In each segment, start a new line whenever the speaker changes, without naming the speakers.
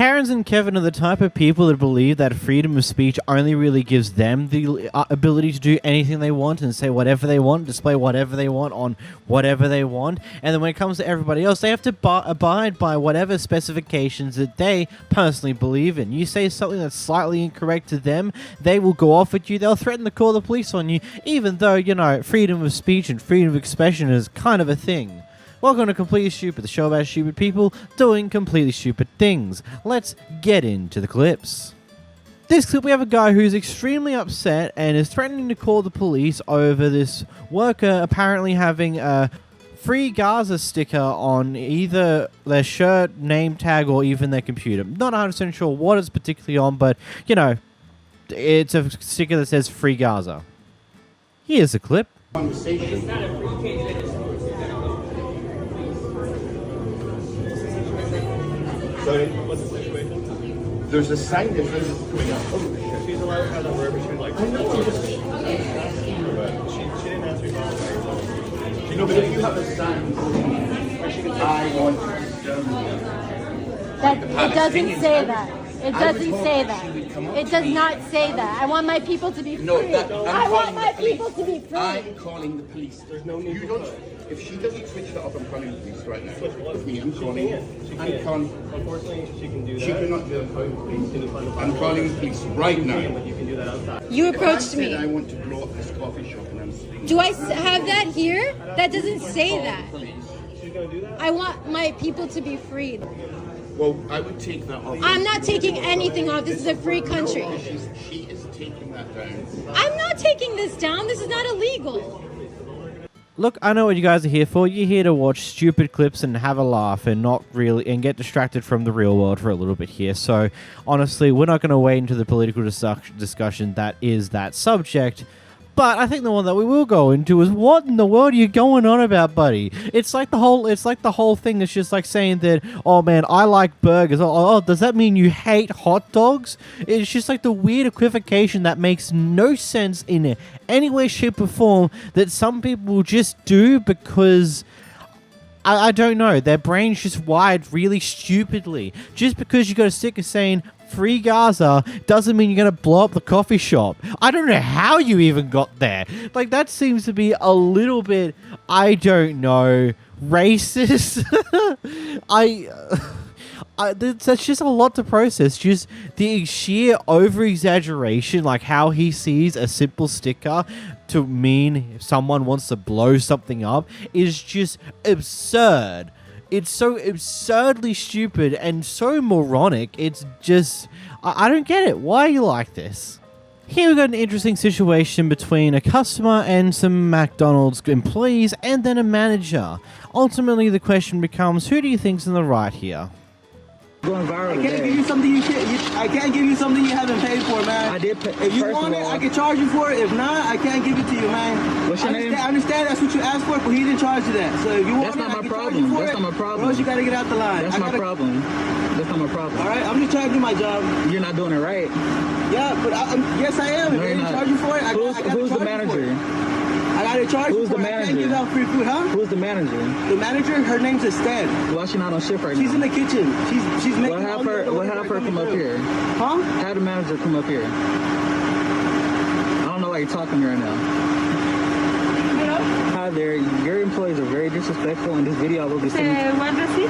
Karens and Kevin are the type of people that believe that freedom of speech only really gives them the ability to do anything they want and say whatever they want, display whatever they want on whatever they want. And then when it comes to everybody else, they have to abide by whatever specifications that they personally believe in. You say something that's slightly incorrect to them, they will go off at you. They'll threaten to call the police on you, even though, you know, freedom of speech and freedom of expression is kind of a thing. Welcome to Completely Stupid, the show about stupid people doing completely stupid things. Let's get into the clips. This clip, we have a guy who's extremely upset and is threatening to call the police over this worker apparently having a free Gaza sticker on either their shirt, name tag, or even their computer. Not 100% sure what it's particularly on, but, you know, it's a sticker that says Free Gaza. Here's the clip.
Sorry, what's the situation? There's a sign that says she's allowed to have that wherever she likes. I know. She didn't answer me. You know, but if you have a sign, I want
that it doesn't say that. It doesn't say that. It does not say that. I want my people to be free. I want my people to be free.
I'm calling the police. There's no need. You don't. If she doesn't switch that up, I'm calling the police right now. With me, I'm calling. Unfortunately, she can do that. She cannot do it. I'm calling the police right now. You can do that outside.
You approached me.
I want to blow up this coffee shop, and I'm speaking.
Do I have that here? That doesn't say that.
She's gonna do that.
I want my people to be freed.
Well, I would take that off.
I'm not taking anything off. This is a free country.
She is taking that down.
I'm not taking this down. This is not illegal.
Look, I know what you guys are here for. You're here to watch stupid clips and have a laugh and not really and get distracted from the real world for a little bit here. So, honestly, we're not going to wade into the political discussion that is that subject. But I think the one that we will go into is what in the world are you going on about, buddy? It's like the whole thing that's just like saying that, oh man, I like burgers. Oh, does that mean you hate hot dogs? It's just like the weird equivocation that makes no sense in any way, shape, or form that some people will just do because I don't know. Their brain's just wired really stupidly. Just because you got a sticker saying Free Gaza doesn't mean you're going to blow up the coffee shop. I don't know how you even got there. Like, that seems to be a little bit, I don't know, racist. That's just a lot to process. Just the sheer over-exaggeration, like how he sees a simple sticker to mean someone wants to blow something up, is just absurd. It's so absurdly stupid and so moronic. It's just, I don't get it. Why are you like this? Here we've got an interesting situation between a customer and some McDonald's employees and then a manager. Ultimately, the question becomes, who do you think's in the right here?
Going viral.
I can't give you something I can't give you something you haven't paid for, man.
I did pay.
If you want it, I can charge you for it. If not, I can't give it to you, man.
What's your name?
I understand that's what you asked for, but he didn't charge you that. So if you want
That's
it,
not
I
my
can
problem.
charge you for
That's
it.
not my problem.
Or else you gotta get out the line.
That's my problem. That's not my problem.
All right, I'm just trying to do my job.
You're not doing it right.
Yeah, but yes, I am.
No,
If they
you're
didn't
not.
charge you for it,
Who's the manager?
I gotta charge you
Who's
for
the
it. I can't
manager?
give out free food, huh?
Who's the manager?
The manager, her name's Estelle.
Why she not on shift right
She's
now?
in the kitchen. She's making.
What have her come up here?
Huh?
Have the manager come up here. I don't know why you're talking to me right now.
Hello?
Hi there. Your employees are very disrespectful. In this video, I will be sending.
One receipt?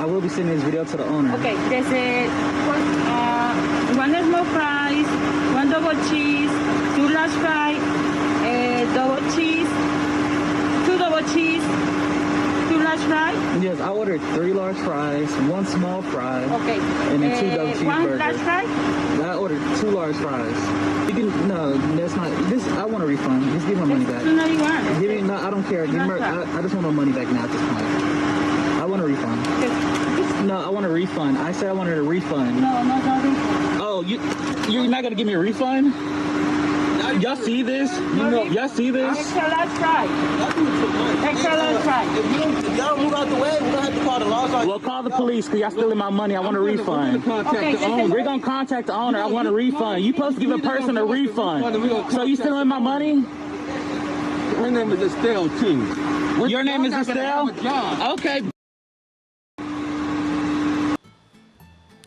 I will be sending this video to the owner.
Okay, there's one small fries, one double cheese, two large fries, double cheese, two double cheese, two large fries.
Yes, I ordered 3 large fries, 1 small fry,
Okay.
and then 2 double cheeseburgers.
One large fry?
I ordered 2 large fries. You can, no, that's not, this, I want a refund. Just give my money back.
No, you want.
Give me, no, I don't care. Give me, I just want my money back now at this point. I want a refund. No, I want a refund. I said I wanted a refund.
No, refund.
Oh, you're not gonna give me a refund? Y'all see this? Y'all see this?
Extra large fry. Extra large fry.
If y'all move out the way, we're gonna have to call the laws on you.
Well, call the police because y'all stealing my money. I want a refund.
Okay,
We're gonna contact the owner. I want a refund. You supposed to give a person a refund. So you stealing my money?
Her name is Estelle too.
Your name is Estelle? Okay.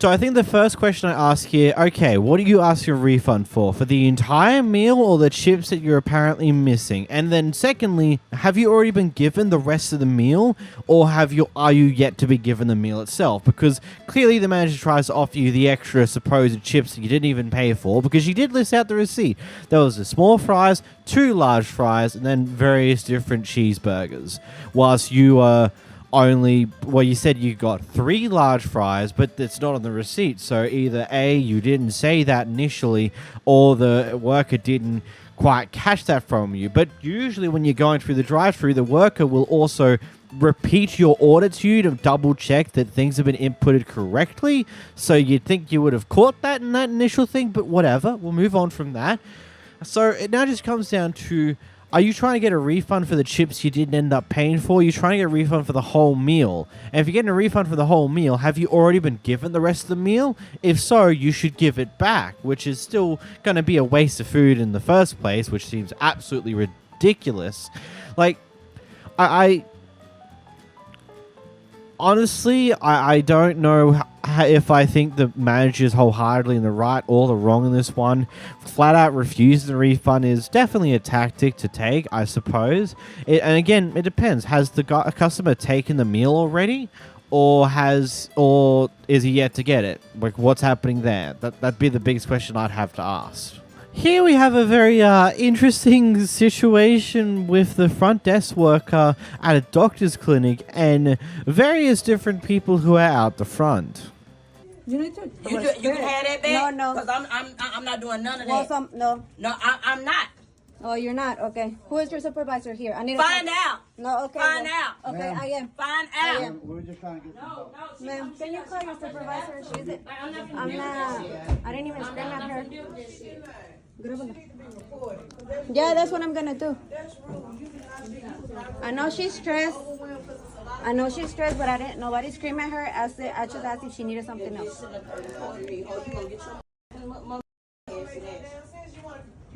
So I think the first question I ask here, okay, what do you ask your refund for? For the entire meal or the chips that you're apparently missing? And then secondly, have you already been given the rest of the meal, or are you yet to be given the meal itself? Because clearly the manager tries to offer you the extra supposed chips that you didn't even pay for, because you did list out the receipt. There was the small fries, 2 large fries, and then various different cheeseburgers. Whilst you you said you got 3 large fries, but it's not on the receipt. So either A, you didn't say that initially, or the worker didn't quite catch that from you. But usually when you're going through the drive-thru, the worker will also repeat your order to you to double check that things have been inputted correctly. So you'd think you would have caught that in that initial thing, but whatever. We'll move on from that. So it now just comes down to, are you trying to get a refund for the chips you didn't end up paying for? You're trying to get a refund for the whole meal. And if you're getting a refund for the whole meal, have you already been given the rest of the meal? If so, you should give it back, which is still going to be a waste of food in the first place, which seems absolutely ridiculous. Like, honestly, I don't know if I think the manager is wholeheartedly in the right or the wrong in this one. Flat out refusing the refund is definitely a tactic to take, I suppose. And again, it depends. Has the customer taken the meal already, or is he yet to get it? Like, what's happening there? That'd be the biggest question I'd have to ask. Here we have a very interesting situation with the front desk worker at a doctor's clinic and various different people who are out the front.
You can have that back. No, because I'm not doing none of that.
No.
No, I'm not.
Oh, you're not? Okay. Who is your supervisor here? I need to
Find out.
No, okay.
Find out.
Okay, I am.
Find out.
I am.
We're just trying to get
No,
Ma'am, can you call your supervisor? She's it. I'm not. I didn't even scream at her. Yeah, that's what I'm gonna do. I know she's stressed. But nobody screamed at her. I just asked if she needed something else.
You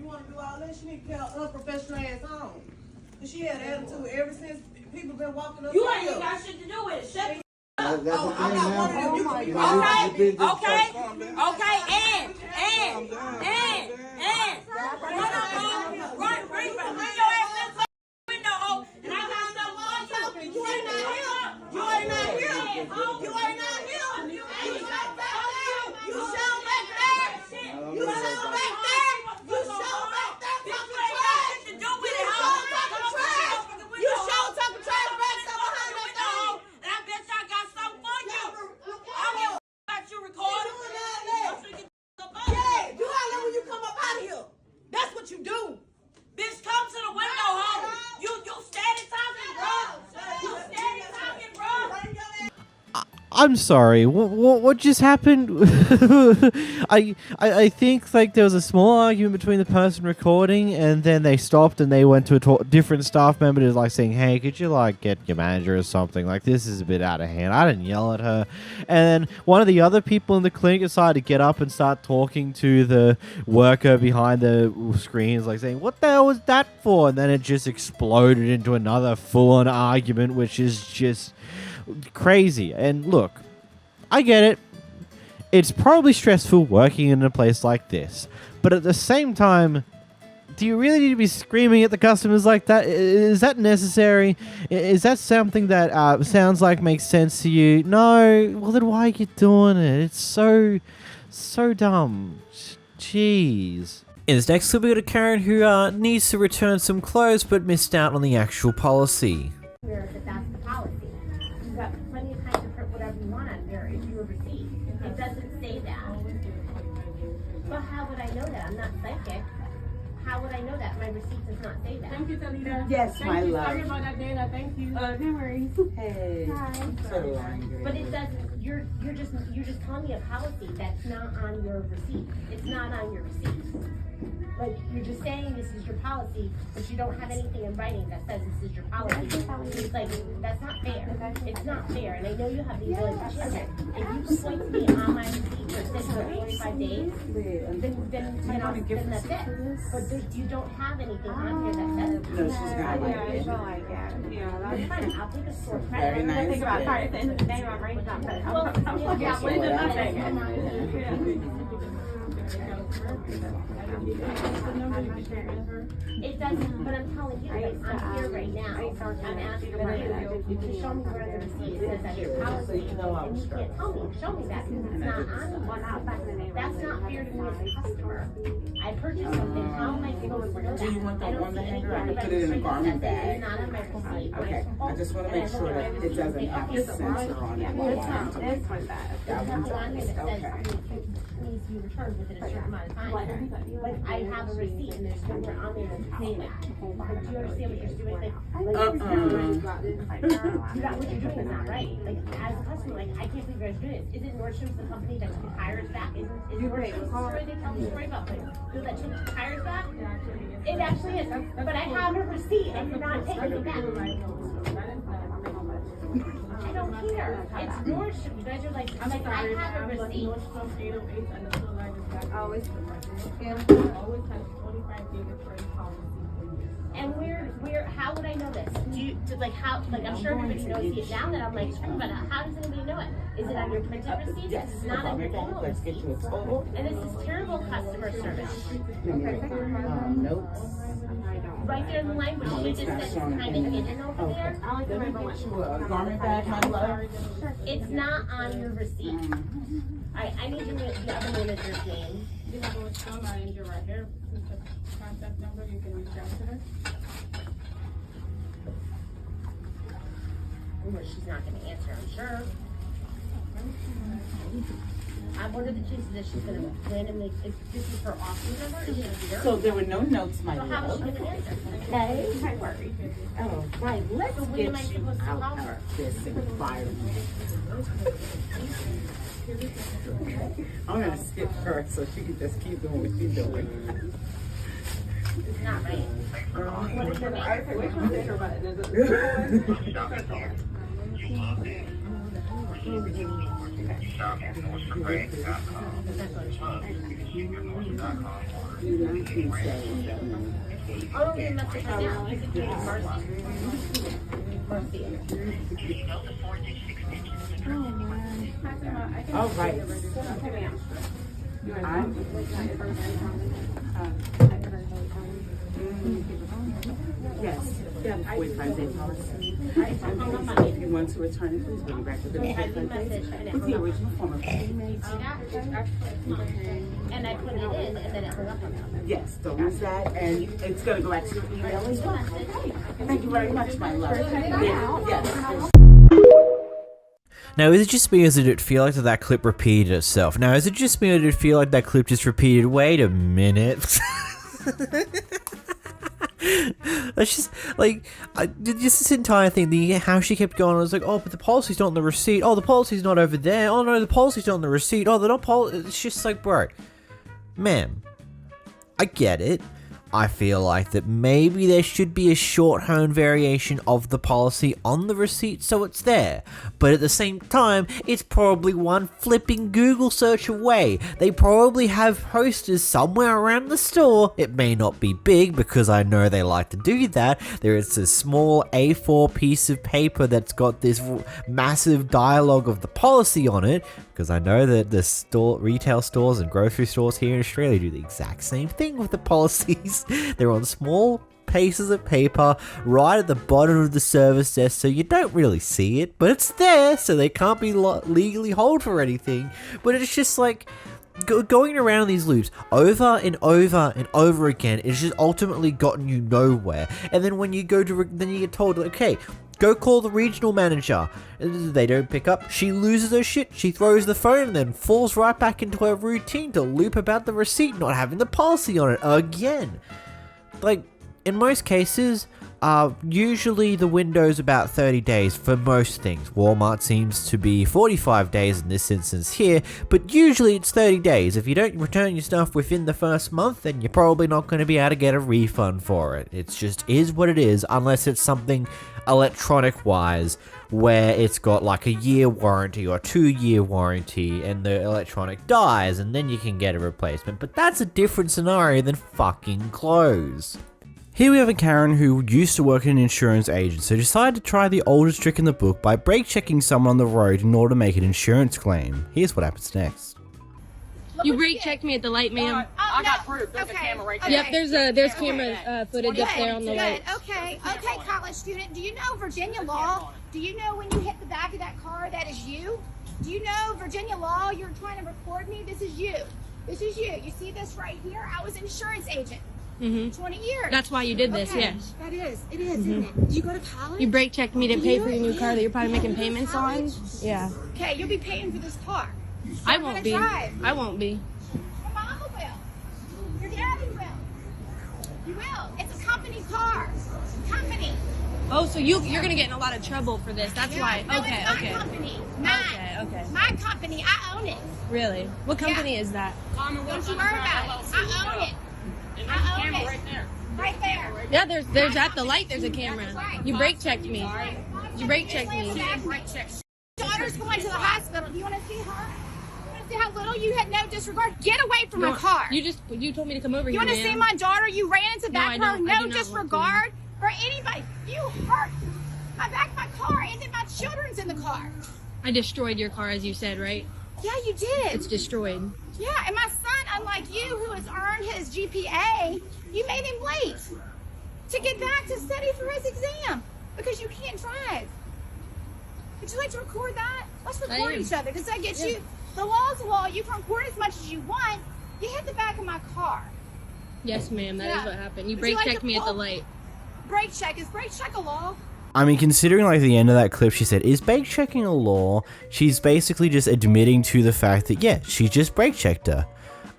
want to do all this? She need to tell unprofessional ass home. She had attitude ever since people been walking up.
You ain't even got shit to do with it. Shut the
I'm not one of them. You can be Bring your ass to the window, ho, and I got stuff for you. You ain't not here. You ain't not here. You ain't not here. You show back there. You show back there. You show back there. Talking trash. You show talking trash. You show talking trash. Back there behind that door. And I bet y'all got something for you. I don't give a about you recording. Yeah, do all that when you come up out of here. That's what you do. Bitch, come to the window, ho. You steady talking, bro. You steady talking, bro.
I'm sorry. What just happened? I think like there was a small argument between the person recording, and then they stopped and they went to a different staff member to like saying, "Hey, could you like get your manager or something? Like this is a bit out of hand." I didn't yell at her, and then one of the other people in the clinic decided to get up and start talking to the worker behind the screens, like saying, "What the hell was that for?" And then it just exploded into another full-on argument, which is just crazy. And look, I get it. It's probably stressful working in a place like this, but at the same time, do you really need to be screaming at the customers like that? Is that necessary? Is that something that sounds like makes sense to you? No. Well, then why are you doing it? It's so dumb. Jeez. In this next clip, we got a Karen who needs to return some clothes but missed out on the actual policy.
That's the policy. You've got plenty of time to print whatever you want on there if you were received. It doesn't say that. But how would I know that? I'm not psychic. How would I know that? My receipt does not say that.
Thank you, Talita.
Yes,
Thank
my
you.
love.
Sorry about that, Dana. Thank you. No worries.
Hey.
Hi. But it doesn't. You're just telling me a policy that's not on your receipt. It's not on your receipt. Like you're just saying this is your policy, but you don't have anything in writing that says this is your policy. It's like that's not fair. It's not fair, and I know you have the ability to check it. If you can point to me on my receipt or send for 45 days, then that's it. But you don't have anything on here that says it.
No, she's not like it.
That's fine. I'll take a store credit.
Very nice.
Think about sorry, at the end of the day, I'm right now.
Well,
Yeah, what is it nothing?
It doesn't, but I'm telling you, like, I'm here right now. I'm asking you to show me where the receipt says that your policy, and you can't tell me, show me that, because it's not on me. That's not fair to me as a customer. I purchased something, how am I supposed to know that?
Do you want the
I don't
one
see
hanger?
anywhere
I can
that
put it in a
it
garment
says
bag.
It's not on my receipt.
Okay, I just want to make sure that it doesn't have a sensor on it.
There's nothing on here that says needs to be returned within a certain amount of time. Like, I have a receipt and there's nowhere on there that's saying that. Like, do you understand what you're doing? That what you're doing is not right. Like, as a customer, like, I can't believe you guys are doing this. Isn't Nordstrom's the company that took tires back? Isn't Nordstrom's the story they tell the story about, like, people that took tires back? It actually is. But I have a receipt and you're not taking it back. I don't care. It's Nordstrom. You guys are like, I have a receipt.
Always.
And how would I know this? I'm sure everybody knows deep down that I'm like, but how does anybody know it? Is it on your printed receipt?
Yes.
This is not on your total
Let's get
receipt.
you a total.
And this is terrible customer service.
Notes.
Right there in the language, she just said it's kind of hidden over there.
I like to remember what you were. A garment bag, my love.
It's not on your receipt. Alright, I need the other manager's name.
You have a manager right here. This is the contact number. You can reach out to her.
Well, she's not going to answer, I'm sure. What are the chances that she's going to randomly, if this is her office number, is it here?
So there were no notes, my
So how is
love.
she going to answer?
Okay, don't worry. Oh, right, let's
So when am I
get you
supposed to
out
call
of
her?
this environment. I'm gonna skip her so she can just keep doing what she's doing.
It's not right. What is her name? I'll go get a message right now. You can do it in Mercy.
All right. Yes, yeah, 45-day policy. If you want to return it, please bring it back to the with the original form of payment.
And I put it in, and then it hung up on me.
Yes, don't lose that, and it's going to go back to your email as well. Thank you very much, my love. Yes.
Now, is it just me or did it feel like that clip repeated itself? Now, is it just me or did it feel like that clip just repeated? Wait a minute. That's just like just this entire thing. How she kept going. I was like, oh, but the policy's not on the receipt. Oh, the policy's not over there. Oh no, the policy's not on the receipt. Oh, they're not It's just like, bro, ma'am, I get it. I feel like that maybe there should be a shorthand variation of the policy on the receipt so it's there. But at the same time, it's probably one flipping Google search away. They probably have posters somewhere around the store. It may not be big because I know they like to do that. There is a small A4 piece of paper that's got this massive dialogue of the policy on it, because I know that the retail stores and grocery stores here in Australia do the exact same thing with the policies. They're on small pieces of paper right at the bottom of the service desk, so you don't really see it, but it's there, so they can't be legally held for anything. But it's just like going around these loops over and over and over again. It's just ultimately gotten you nowhere. And then when you go to, then you get told, okay, go call the regional manager. They don't pick up. She loses her shit. She throws the phone and then falls right back into her routine to loop about the receipt not having the policy on it again. Like, in most cases, Usually the window's about 30 days for most things. Walmart seems to be 45 days in this instance here, but usually it's 30 days. If you don't return your stuff within the first month, then you're probably not going to be able to get a refund for it. It just is what it is, unless it's something electronic wise where it's got like a year warranty or 2-year warranty and the electronic dies and then you can get a replacement. But that's a different scenario than fucking clothes. Here we have a Karen who used to work in an insurance agency, decided to try the oldest trick in the book by brake checking someone on the road in order to make an insurance claim. Here's what happens next.
You brake checked me at the light, ma'am.
I got proof. There's a camera right there.
Yep, there's camera footage up there on the light.
Okay, college student. Do you know Virginia law? Do you know when you hit the back of that car, that is you? Do you know Virginia law? You're trying to record me. This is you. This is you. You see this right here? I was an insurance agent. 20 years.
That's why you did this,
okay.
yes.
That is. It is, isn't it? Do you go to college?
You brake checked me to pay for your new car that you're probably making payments on. Yeah.
Okay, you'll be paying for this car.
I won't be.
Drive.
I won't be.
Your mama will. Your daddy will. You will. It's a company car. Company.
Oh, so you're gonna get in a lot of trouble for this. That's why.
No,
Okay,
it's my
okay.
company. Mine.
Okay.
My company. I own it.
Really? What company is that?
Don't you worry about it. I own it. I own it.
Right there.
Right there.
Yeah, there's at the light. There's a camera. You brake checked me. You brake checked me.
Daughter's going to the hospital. Do you want to see her? You want to see how little you had no disregard? Get away from my car.
You told me to come over
You
here.
want to see my daughter? You ran into back
No, I
her.
don't. I
No
do not
disregard for anybody. You hurt my back of my car, and then my children's in the car.
I destroyed your car, as you said, right?
Yeah, you did.
It's destroyed.
Yeah, and my son, unlike you, who has earned his GPA, you made him late to get back to study for his exam because you can't drive. Would you like to record that? Let's record each other. Does that get you? The law's the law. You can record as much as you want. You hit the back of my car.
Yes, ma'am. That is what happened. You
Would
brake
like
checked
to
me at the
pull-
light.
Brake check. Is brake check a law?
I mean, considering like the end of that clip, she said, is brake checking a law? She's basically just admitting to the fact that, yeah, she just brake checked her.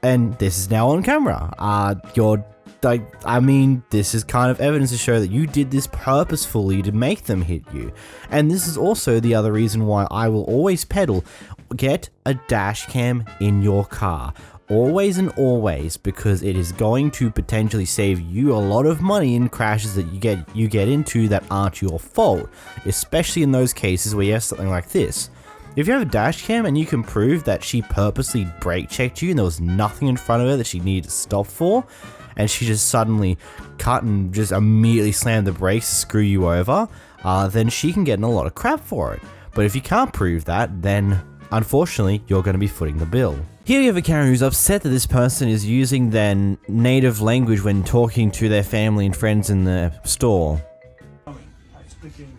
And this is now on camera. I mean, this is kind of evidence to show that you did this purposefully to make them hit you. And this is also the other reason why I will always peddle, get a dash cam in your car. Always and always, because it is going to potentially save you a lot of money in crashes that you get into that aren't your fault, especially in those cases where you have something like this. If you have a dash cam and you can prove that she purposely brake checked you and there was nothing in front of her that she needed to stop for, and she just suddenly cut and just immediately slammed the brakes to screw you over, then she can get in a lot of crap for it. But if you can't prove that, then unfortunately you're going to be footing the bill. Here you have a Karen who's upset that this person is using their native language when talking to their family and friends in the store.
I speak English.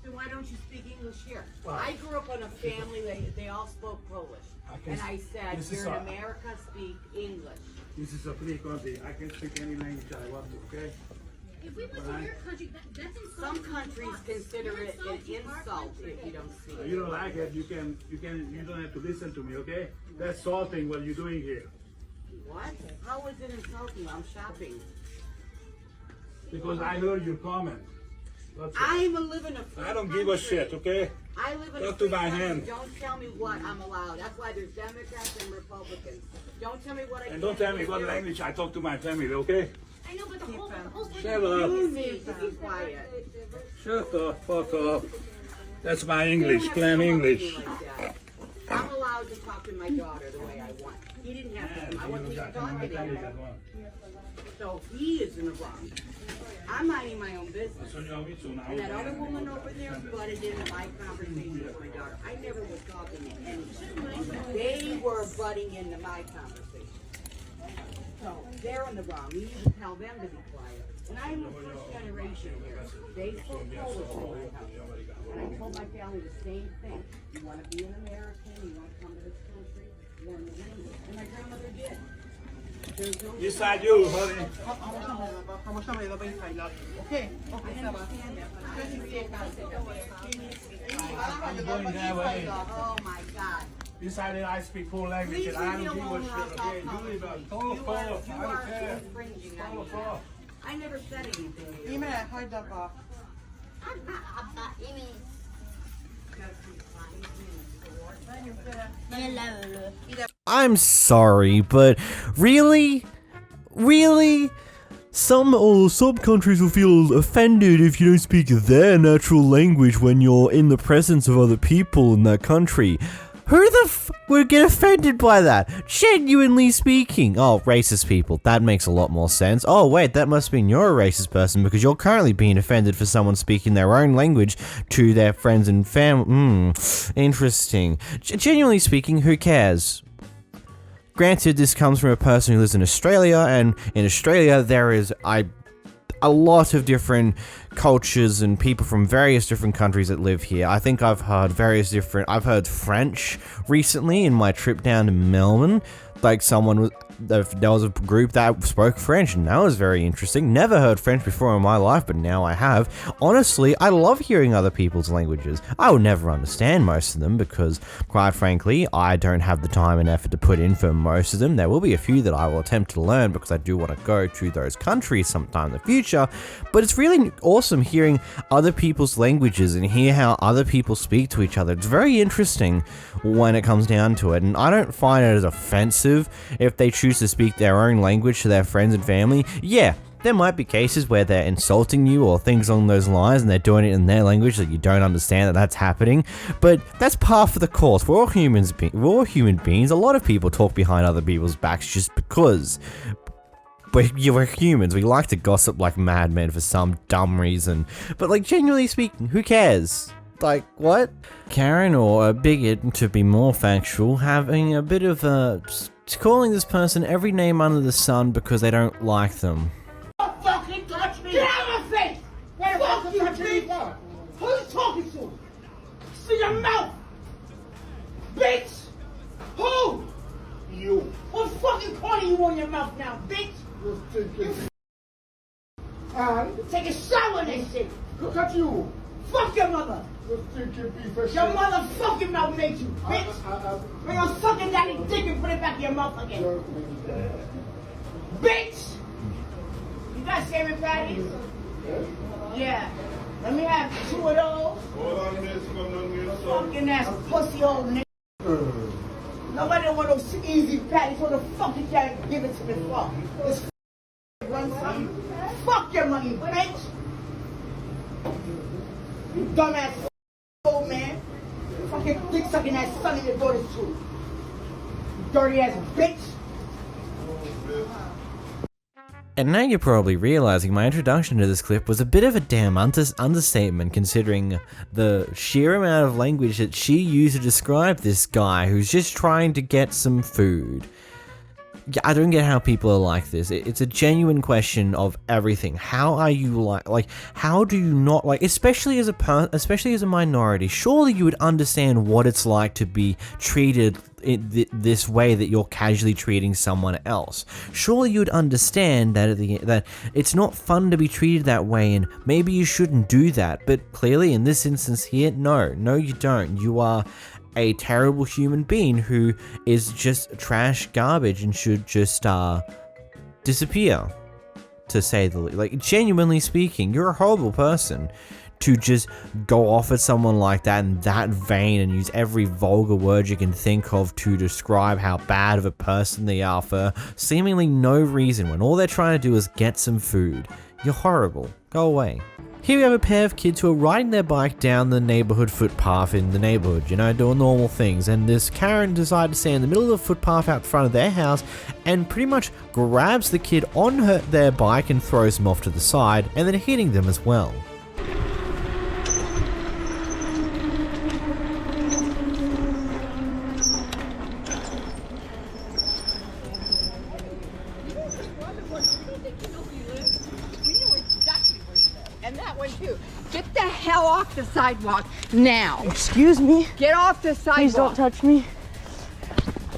Then why don't you speak English here? I grew up in a family that they all spoke Polish. And I said, you're in America, speak English.
This is a free country. I can speak any language I want to, okay?
If we went to your country, that's insulting.
Some countries consider it an insult if you don't speak.
If you don't like it, you don't have to listen to me, okay? That's insulting what you're doing here.
What? How is it insulting? I'm shopping.
Because I heard your comment.
I'm living a free
I don't give a shit, okay?
I live in
Talk
a free
to my
country.
hand.
Don't tell me what I'm allowed. That's why there's Democrats and Republicans. Don't tell me what I
And don't tell me what language I talk to my family, okay?
I know, but the whole
Shut up.
You need to be quiet.
Shut the fuck up. That's my English, plain English.
I'm allowed to talk to my daughter the way I want. He didn't have to. I wasn't even talking to him. So he is in the wrong. I'm minding my own business. And that other woman over there butted into my conversation with my daughter. I never was talking to anyone. They were butting into my conversation. So they're in the wrong. We need to tell them to be quiet. And I'm the first generation here. They spoke Polish in my house. And I told my family the same thing. You want to be an American, you want to come to this country, learn the language. And my grandmother did.
Inside you, honey.
Okay.
I'm going that way.
Oh my God.
Inside I speak four languages. I don't give a shit, okay? You live a total full of, I don't care. Total full.
I never said anything to you.
I'm sorry, but really? Really? Some countries will feel offended if you don't speak their natural language when you're in the presence of other people in that country. Who the would get offended by that? Genuinely speaking. Oh, racist people. That makes a lot more sense. Oh, wait, that must mean you're a racist person because you're currently being offended for someone speaking their own language to their friends and family. Interesting. Genuinely speaking, who cares? Granted, this comes from a person who lives in Australia, and in Australia there is a lot of different cultures and people from various different countries that live here. I think I've heard I've heard French recently in my trip down to Melbourne. Like there was a group that spoke French, and that was very interesting. Never heard French before in my life, but now I have. Honestly, I love hearing other people's languages. I would never understand most of them because, quite frankly, I don't have the time and effort to put in for most of them. There will be a few that I will attempt to learn because I do want to go to those countries sometime in the future, but it's really awesome hearing other people's languages and hear how other people speak to each other. It's very interesting when it comes down to it, and I don't find it as offensive if they choose to speak their own language to their friends and family. Yeah, there might be cases where they're insulting you or things along those lines and they're doing it in their language that you don't understand that that's happening, but that's par for the course. We're all human beings. A lot of people talk behind other people's backs just because. But we're humans, we like to gossip like madmen for some dumb reason. But like, genuinely speaking, who cares? Like, what? Karen, or a bigot to be more factual, having a bit of calling this person every name under the sun because they don't like them.
Don't fucking touch me! Get out of my face! Fuck you, bitch! Who you talking to? See your mouth! Bitch! Who? You. What fucking corner you on your mouth now, bitch? Take a shower in that shit! Look at you! Fuck your mother! Your motherfucking mouth made you, bitch! Bring your fucking daddy dick and put it back in your mouth again. Bitch! You got shaving patties? Yeah. Let me have 2 of those. Fucking ass pussy old nigga. Nobody don't want those easy patties. What the fuck you can't give it to me for? This run something. Fuck your money, bitch! You dumbass old man. Fucking dick sucking that son in your daughter's too. You dirty ass bitch.
And now you're probably realizing my introduction to this clip was a bit of a damn understatement considering the sheer amount of language that she used to describe this guy who's just trying to get some food. Yeah, I don't get how people are like this. It's a genuine question of everything. How are you like how do you not like, especially as a minority, surely you would understand what it's like to be treated in this way that you're casually treating someone else. Surely you'd understand that it's not fun to be treated that way and maybe you shouldn't do that. But clearly in this instance here, no you don't. You are a terrible human being who is just trash garbage and should just disappear, to say the least. Like, genuinely speaking, you're a horrible person to just go off at someone like that in that vein and use every vulgar word you can think of to describe how bad of a person they are for seemingly no reason when all they're trying to do is get some food. You're horrible. Go away. Here we have a pair of kids who are riding their bike down the neighborhood footpath in the neighborhood, you know, doing normal things, and this Karen decided to stand in the middle of the footpath out front of their house and pretty much grabs the kid on their bike and throws them off to the side, and then hitting them as well.
Get the hell off the sidewalk now.
Excuse me?
Get off the sidewalk.
Please don't touch me.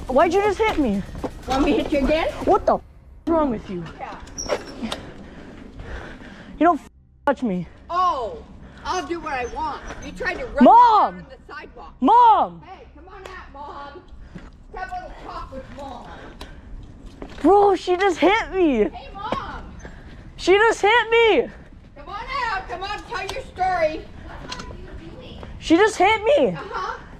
Why'd you just hit me?
Want me to hit you again?
What the is wrong with you?
Yeah.
You don't touch me.
Oh, I'll do what I want. You tried to run
Mom!
on the sidewalk.
Mom!
Hey, come on out, Mom. Have a little talk with Mom.
Bro, she just hit me.
Hey, Mom.
She just hit me.
Come on out. Come on, tell your story.
She just hit me.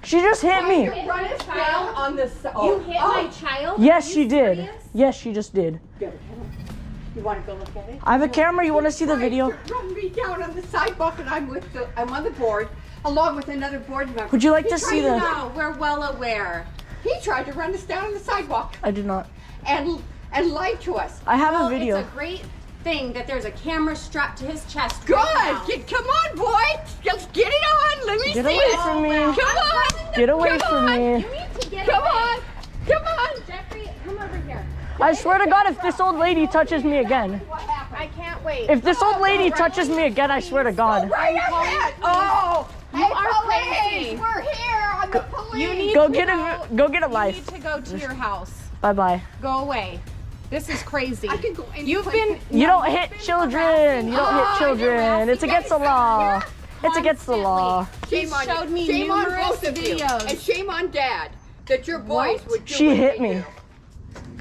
She just hit me.
You run us down on the side.
You hit my child?
Yes, she did. Yes, she just did.
You want to go look at it?
I have a camera. You want to see the video?
You run me down on the sidewalk, and I'm on the board, along with another board member.
Would you like to see the?
No, we're well aware. He tried to run us down on the sidewalk
I did not.
and lied to us.
I have a video.
It's a great thing that there's a camera strapped to his chest.
Good.
Right now.
Come on, boy. Just get it on. Let me
Get
see
away
it.
from me.
Come on.
Get away
Come
from
on.
me.
You need to get
Come
away.
on. Come on.
Jeffrey, come over here.
I swear to God, if this old lady touches me again.
I can't wait.
If this old lady touches me again, I swear to God.
Right ahead. Oh.
You
Hey,
are
police.
crazy.
We're here on the police.
You need
Go
to
get
go,
a
You
life.
need to go to your house.
Bye bye.
Go away. This is crazy.
I can go
You've been.
You don't hit children. You don't hit children. It's against the law. It's against the law.
Shame on
showed me
shame on
numerous
both of you.
videos.
And shame on Dad that your boys would do
She
what
hit
they
me.
do.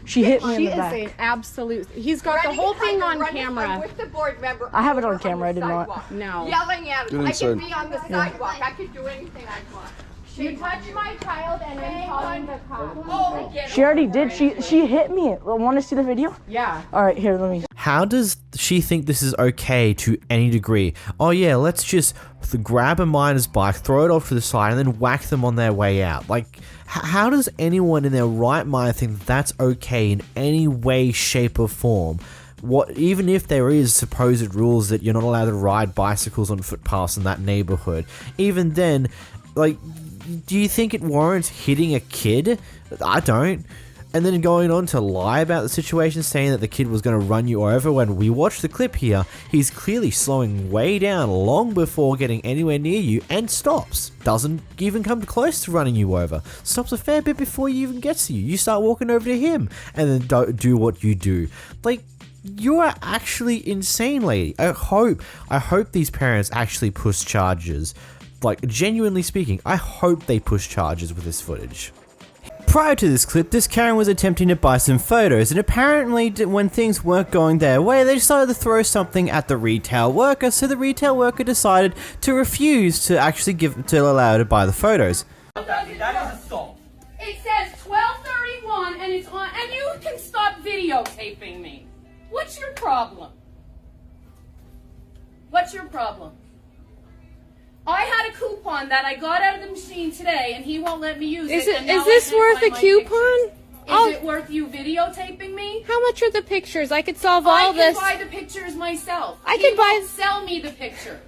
She hit me in
She
the
is
back.
an absolute. He's got the
Running
whole
behind
thing
the
on
running-
camera.
I'm with the board member.
I have it on
over
camera, I
the
did not.
sidewalk,
No.
Yelling at
Get
him. I
inside.
can be on the sidewalk. I can do anything I want.
You touched my child and I'm calling the cops.
Oh, get
She already did. She hit me. Want to see the video?
Yeah.
All right, here. Let me.
How does she think this is okay to any degree? Oh yeah, let's just grab a miner's bike, throw it off to the side, and then whack them on their way out. Like, how does anyone in their right mind think that's okay in any way, shape, or form? What, even if there is supposed rules that you're not allowed to ride bicycles on footpaths in that neighborhood, even then, like, do you think it warrants hitting a kid? I don't. And then going on to lie about the situation, saying that the kid was going to run you over. When we watch the clip here, he's clearly slowing way down long before getting anywhere near you and stops. Doesn't even come close to running you over. Stops a fair bit before he even gets to you. You start walking over to him and then don't do what you do. Like, you are actually insane, lady. I hope these parents actually push charges. Like, genuinely speaking, I hope they push charges with this footage. Prior to this clip, this Karen was attempting to buy some photos, and apparently when things weren't going their way, they decided to throw something at the retail worker, so the retail worker decided to refuse to actually allow her to buy the photos.
That is assault.
It says 12:31 and it's on, and you can stop videotaping me. What's your problem? What's your problem? I had a coupon that I got out of the machine today, and he won't let me use it. And now
Is this
I can't
worth
find
a
my
coupon?
pictures. Is it worth you videotaping me?
How much are the pictures? I could solve all this.
I can buy the pictures myself.
I
He
could buy.
won't sell me the pictures.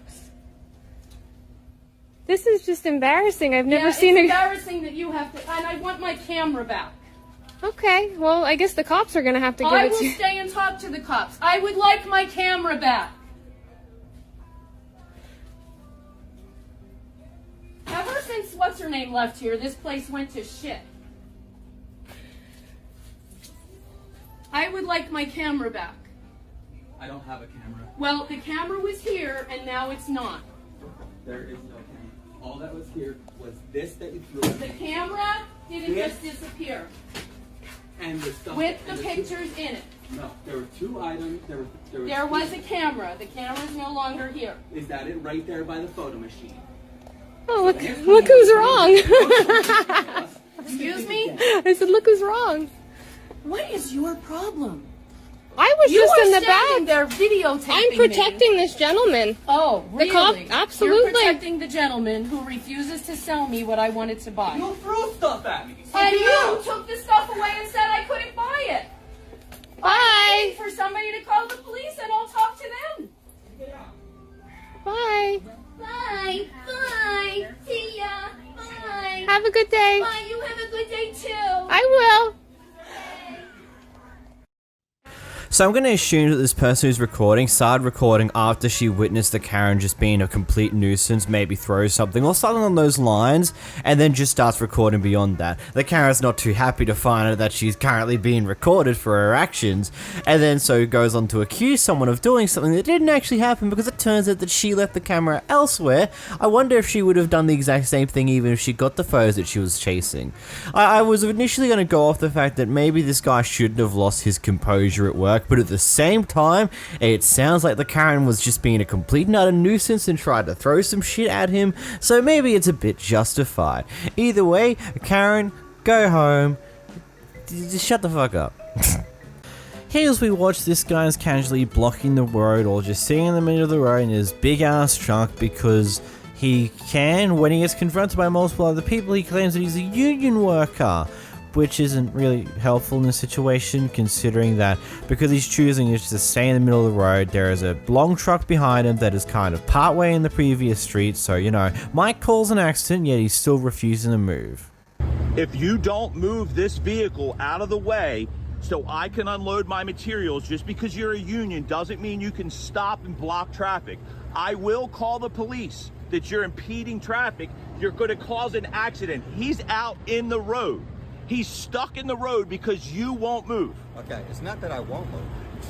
This is just embarrassing. I've never
Yeah,
seen
it's
it.
embarrassing that you have to, and I want my camera back.
Okay, well, I guess the cops are gonna have to give
I
it
will
to you.
stay and talk to the cops. I would like my camera back. Ever since what's her name left here, this place went to shit. I would like my camera back.
I don't have a camera.
Well, the camera was here and now it's not.
There is no camera. All that was here was this that you threw at
The
me.
camera didn't
Yes.
just disappear.
And the stuff.
With
and
the
two-
pictures in it.
No, there were two items.
There was a camera. The camera's no longer here.
Is that it right there by the photo machine?
Oh, look who's wrong.
Excuse me?
I said, look who's wrong.
What is your problem?
I was
You
just
are
in the
standing
back.
there videotaping
I'm
me.
protecting this gentleman.
Oh,
The
really?
cop- absolutely.
You're protecting the gentleman who refuses to sell me what I wanted to buy.
You threw stuff at me.
And you took the stuff away and said I couldn't buy it.
Bye.
I'm waiting for somebody to call the police and I'll talk to them.
Bye.
Bye. Bye. See ya. Bye.
Have a good day.
Bye. You have a good day too.
I will.
So I'm going to assume that this person who's recording started recording after she witnessed the Karen just being a complete nuisance, maybe throw something or something on those lines, and then just starts recording beyond that. The Karen's not too happy to find out that she's currently being recorded for her actions, and then so goes on to accuse someone of doing something that didn't actually happen because it turns out that she left the camera elsewhere. I wonder if she would have done the exact same thing even if she got the photos that she was chasing. I was initially going to go off the fact that maybe this guy shouldn't have lost his composure at work. work, but at the same time, it sounds like the Karen was just being a complete and utter nuisance and tried to throw some shit at him, so maybe it's a bit justified. Either way, Karen, go home. Just shut the fuck up. Here as we watch this guy's casually blocking the road or just sitting in the middle of the road in his big ass truck because he can. When he gets confronted by multiple other people, he claims that he's a union worker, which isn't really helpful in this situation, considering that because he's choosing just to stay in the middle of the road, there is a long truck behind him that is kind of partway in the previous street, so you know, might cause an accident, yet he's still refusing to move.
If you don't move this vehicle out of the way so I can unload my materials, just because you're a union doesn't mean you can stop and block traffic. I will call the police that you're impeding traffic. You're going to cause an accident. He's out in the road. He's stuck in the road because you won't move.
Okay, it's not that I won't move.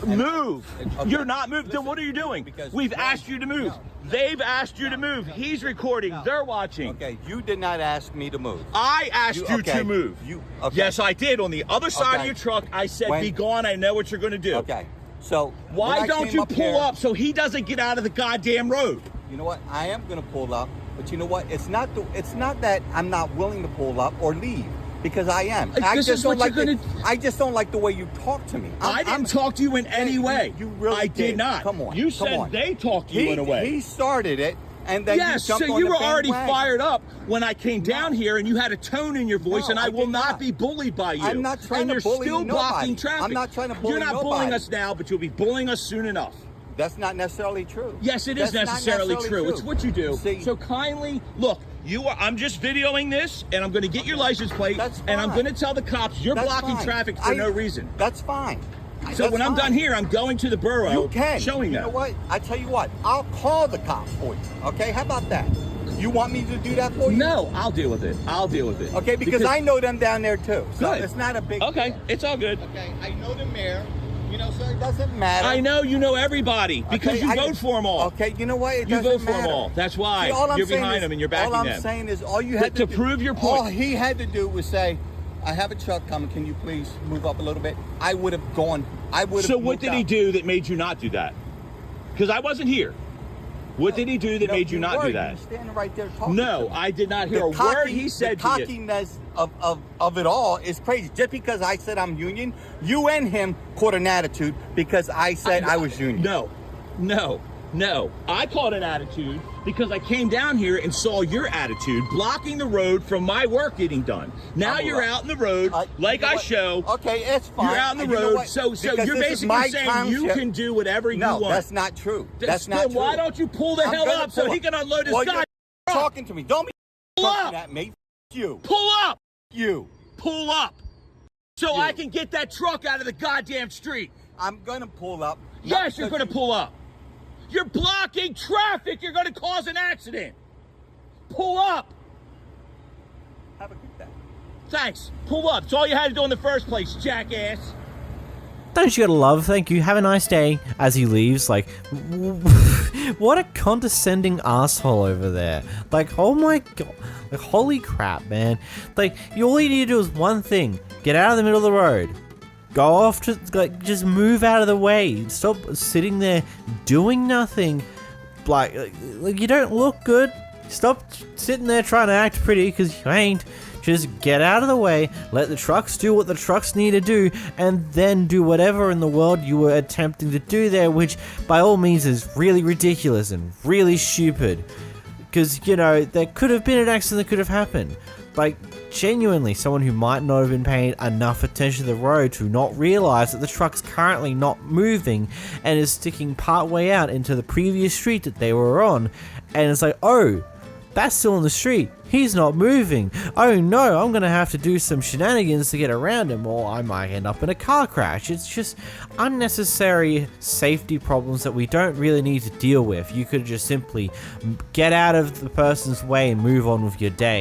Move.
Okay.
You're not moving. Then what are you doing? We've asked you to move. No. They've asked you to move. He's recording. No. They're watching.
Okay, you did not ask me to move.
I asked you to move.
Okay.
Yes, I did. On the other side of your truck, I said, be gone. I know what you're going to do.
Okay. So
why don't you pull up so he doesn't get out of the goddamn road?
You know what? I am going to pull up, but you know what? It's not that I'm not willing to pull up or leave. Because I am. I just don't like the way you talk to me.
I didn't talk to you in any way.
You really
I did not.
Come on.
You said they talked to you in a way.
He started it, and then
yes,
you jumped
so
on
you
the
were already
bandwagon.
fired up when I came down here, and you had a tone in your voice, and I will not be bullied by you.
I'm not trying to bully
And you're still blocking
nobody.
traffic.
I'm not trying to bully
You're not
nobody.
bullying us now, but you'll be bullying us soon enough.
That's not necessarily true.
Yes, it is necessarily true. It's what you do.
See,
so kindly look. I'm just videoing this, and I'm going to get your license plate, and I'm going to tell the cops you're blocking traffic for no reason.
That's fine.
So when I'm done here, I'm going to the borough.
You can.
Showing them.
You know what? I tell you what. I'll call the cops for you. Okay? How about that? You want me to do that for you?
No, I'll deal with it. I'll deal with it.
Okay, because I know them down there too. So
good.
It's not a big
deal. It's all good.
Okay, I know the mayor. You know, so it doesn't matter.
I know you know everybody because you vote for them all.
Okay, you know what?
You vote for them all. That's why you're behind them and you're backing them.
All I'm saying is all you had
to prove your point.
All he had to do was say, I have a truck coming. Can you please move up a little bit? I would have gone.
So what did he do that made you not do that? Because I wasn't here. What did he do that made you not do that?
You were standing right there talking.
No, I did not hear a word he said to you.
The cockiness of it all is crazy. Just because I said I'm union, you and him caught an attitude because I said I was union.
No. I caught an attitude because I came down here and saw your attitude blocking the road from my work getting done. Now you're out in the road, like I show.
Okay, it's fine.
You're out in the road, so you're basically saying you can do whatever you want.
No, that's not true. That's not true.
Why don't you pull the hell up so he can unload his guy?
Talking to me. Don't be talking at me. You.
Pull up.
You.
Pull up. So I can get that truck out of the goddamn street.
I'm going to pull up.
Yes, you're going to pull up. You're blocking traffic. You're going to cause an accident. Pull up.
Have a good day.
Thanks. Pull up. It's all you had to do in the first place, jackass.
Don't you gotta love, thank you, have a nice day, as he leaves, like, what a condescending asshole over there. Like, oh my god, like, holy crap, man. Like, all you need to do is one thing, get out of the middle of the road. Go off to, like, just move out of the way. Stop sitting there doing nothing. Like you don't look good. Stop sitting there trying to act pretty, because you ain't. Just get out of the way, let the trucks do what the trucks need to do, and then do whatever in the world you were attempting to do there, which by all means is really ridiculous and really stupid. Because, you know, there could have been an accident that could have happened. Like, genuinely, someone who might not have been paying enough attention to the road to not realize that the truck's currently not moving and is sticking part way out into the previous street that they were on. And it's like, oh, that's still in the street. He's not moving. Oh no, I'm gonna have to do some shenanigans to get around him, or I might end up in a car crash. It's just unnecessary safety problems that we don't really need to deal with. You could just simply get out of the person's way and move on with your day.